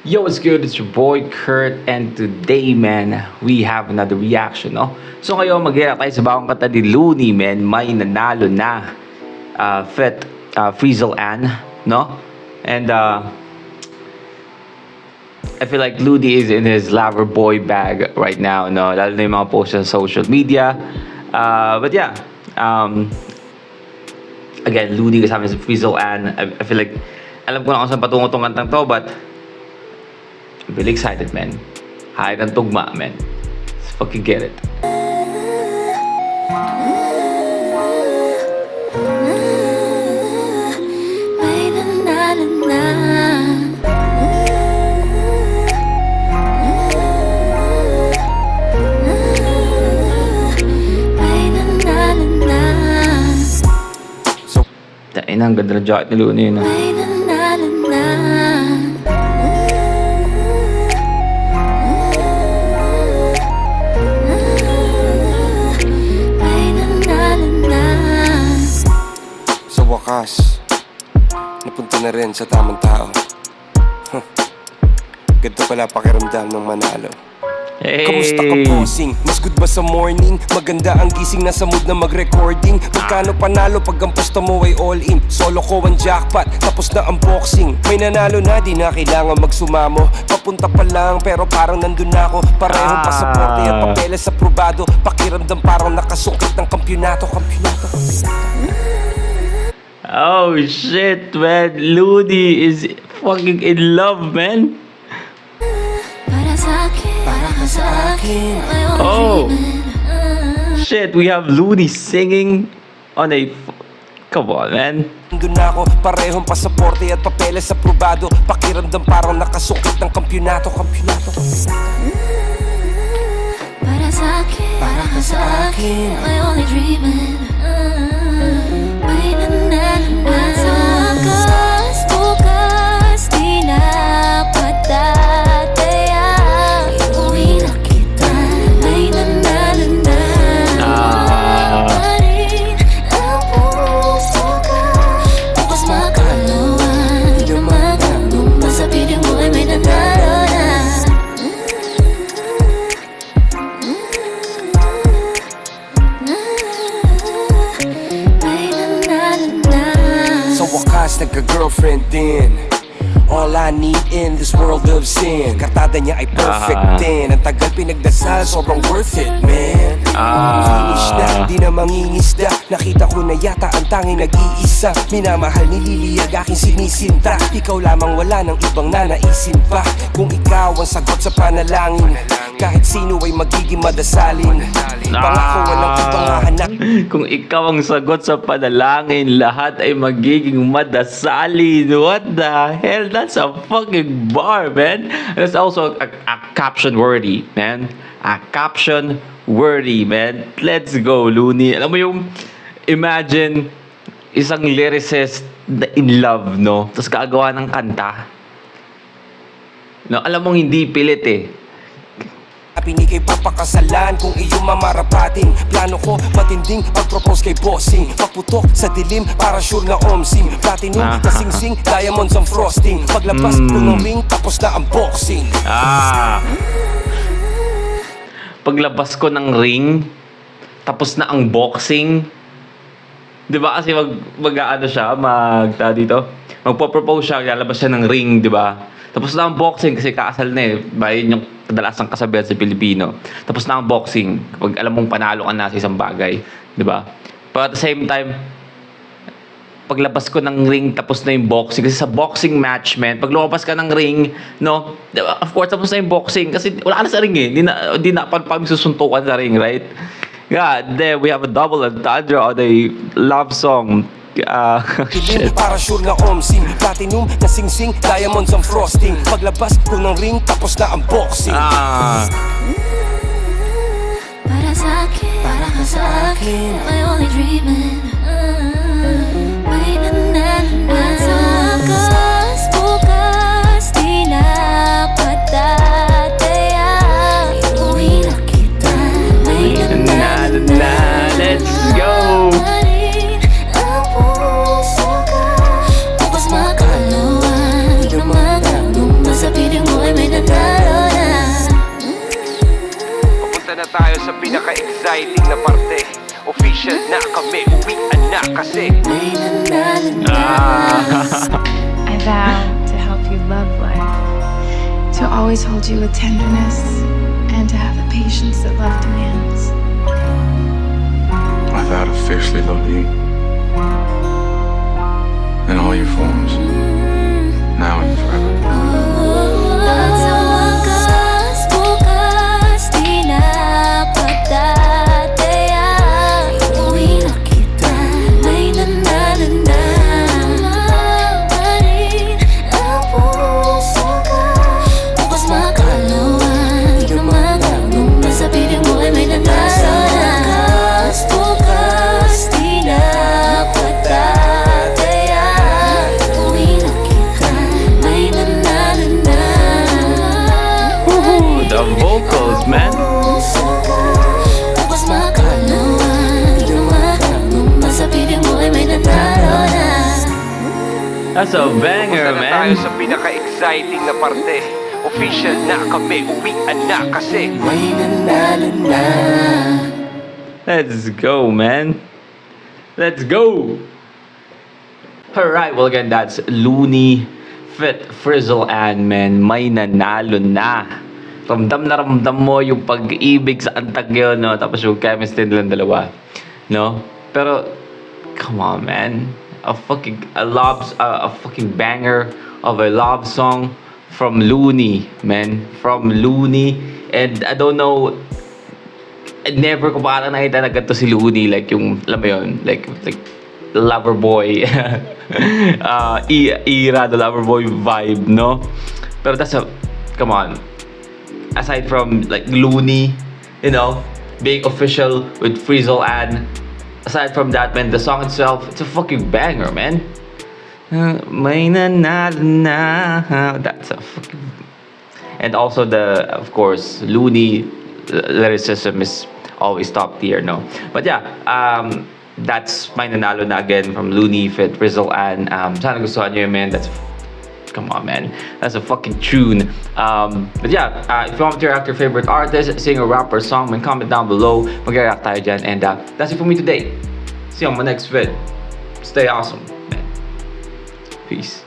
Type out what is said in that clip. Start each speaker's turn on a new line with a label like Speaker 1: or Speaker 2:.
Speaker 1: Yo, what's good? It's your boy Kurt, and today, man, we have another reaction, no? So ngayon, mag-react tayo sa bagong kanta ni Looney, man. May nanalo na Fet Frizzle Ann, no? And I feel like Looney is in his lover boy bag right now, no? Lalo na yung mga posts sa social media. But yeah, again, Looney kasama sa Frizzle Ann. I feel like, alam ko na kung saan patungo tong kantang to, but I'm really excited, man. High ng tugma, man. Let's fucking get it. Tain, ang ganda ng jacket ni Looney, no?
Speaker 2: Wakas, napunta na rin sa tamang tao. Ganito pala pakiramdam ng manalo.
Speaker 1: Hey!
Speaker 2: Kamusta ka, bossing? Mas good ba sa morning? Maganda ang gising, nasa mood na mag-recording. Magkano panalo pag ang pusta mo ay all-in? Solo ko ang jackpot, tapos na unboxing. May nanalo na, di na kailangan magsumamo. Papunta pa lang, pero parang nandun na ako. Parehong pasaporte at papeles aprobado. Pakiramdam parang nakasungkit ng kampyonato.
Speaker 1: Oh shit, man. Looney is fucking in love, man. Oh shit, we have Looney singing on a... Come on, man.
Speaker 2: Nandun na ako, parehong pasaporte at papeles aprobado. Pakiramdam parang nakasungkit ng kampyonato.
Speaker 3: Para ka sa akin, my only dreaming. Bukas, di na patatayang iuwi na kita. May nanalo na pa rin ang puso ka. Bukas makalawan, di na magandong masabihin mo ay may nanalo na.
Speaker 2: Sa wakas, nagka-girlfriend din. All I need in this world of sin. Kartada niya ay perfect din. Ang tagal pinagdasal, sobrang worth it, man. Finish na, di na mangingisda. Nakita ko na yata ang tanging nag-iisa. Minamahal ni Lily ang aking sinisinta. Ikaw lamang, wala ng ibang nanaisin pa. Kung ikaw ang sagot sa panalangin, kahit sino ay magiging madasalin. Pangako walang ibang hahanap.
Speaker 1: Kung ikaw ang sagot sa panalangin, lahat ay magiging madasalin. What the hell? That's a fucking bar, man. That's also a caption worthy, man. A caption worthy, man. Let's go, Looney. Alam mo yung, imagine, isang lyricist na in love, no? Tapos gagawa ng kanta. No, alam mong hindi pilit eh.
Speaker 2: Pinigay papakasalan kung iyong mamarapating. Plano ko matinding pag-propose kay bossing. Paputok sa dilim para sure na omsim. Platinum, kasing-sing, diamonds ang frosting. Paglabas ko ng ring, tapos na unboxing.
Speaker 1: Paglabas ko ng ring, tapos na ang boxing. 'Di ba kasi mag-aano siya, magpo-propose siya, lalabas siya ng ring, 'di ba? Tapos na ang boxing kasi kaasal na eh. Bayan yung kadalasang kasabihan sa Pilipino. Tapos na ang boxing kapag alam mong panalo ka na sa isang bagay, 'di ba? But at the same time, paglabas ko ng ring, tapos na yung boxing. Kasi sa boxing match, man, pag lumabas ka ng ring, no, of course, tapos na yung boxing. Kasi wala ka na sa ring eh. Di na susuntukan sa ring, right? God damn, we have a double entendre on a love song.
Speaker 2: Dilim para sure na omsim. Platinum, kasing-sing, diamonds ang frosting. Paglabas ko ng ring, tapos na unboxing.
Speaker 3: Para ka sa akin, my only dreaming. Bukas, di na patatayang iuwi na kita. May nanalo na.
Speaker 1: Let's go!
Speaker 3: Ang puso ka. Bukas makalawan, di na magandong masabihin mo
Speaker 2: na kasi.
Speaker 3: May nanalo na.
Speaker 4: I vow to help you love life, to always hold you with tenderness, and to have the patience that love demands.
Speaker 5: I vow to fiercely love you in all your forms, now and forever.
Speaker 3: At sa wakas, bukas, di na patataya. Iuwi na kita, may nanalo na. Pa rin ang puso ko. Bukas makalawan, di na magagong nasa piling mo ay may nanalo na. Wakas, bukas, di na patataya. Iuwi na kita, may nanalo na.
Speaker 1: The vocals, man.
Speaker 3: Tapos makalawan, di na magagong nasa piling mo ay may nanalo na.
Speaker 1: That's a banger,
Speaker 2: Punta na tayo
Speaker 1: man.
Speaker 2: sa pinaka-exciting na parte. Official na kami, uwian na kasi.
Speaker 3: May nanalo na.
Speaker 1: Let's go, man. Let's go. Alright, well again, that's Looney, Fit, Frizzle, and man, may nanalo na. Ramdam na ramdam mo yung pag-ibig sa antag yun, no? Tapos yung chemistry nilang dalawa, no? Pero, come on, man. A fucking banger of a love song from Looney, man. From Looney. And I don't know, never ko parang nakita na ganito si Looney, like yung, alam mo yun, like the lover boy era, the lover boy vibe, no? Pero come on, aside from like Looney, you know, being official with Frizzle, and aside from that, man, the song itself, it's a fucking banger, man. May nanalo na. That's a fucking... And also of course, Looney lyricism is always top tier, no? But yeah, that's my nanalo na again from Looney, Fit, Frizzle, and sana gustuhan nyo yun, man. Come on, man. That's a fucking tune. But yeah, if you want to react to your favorite artist, singer, rapper, song, man, comment down below. Mag-react tayo dyan. And that's it for me today. See you on my next vid. Stay awesome, man. Peace.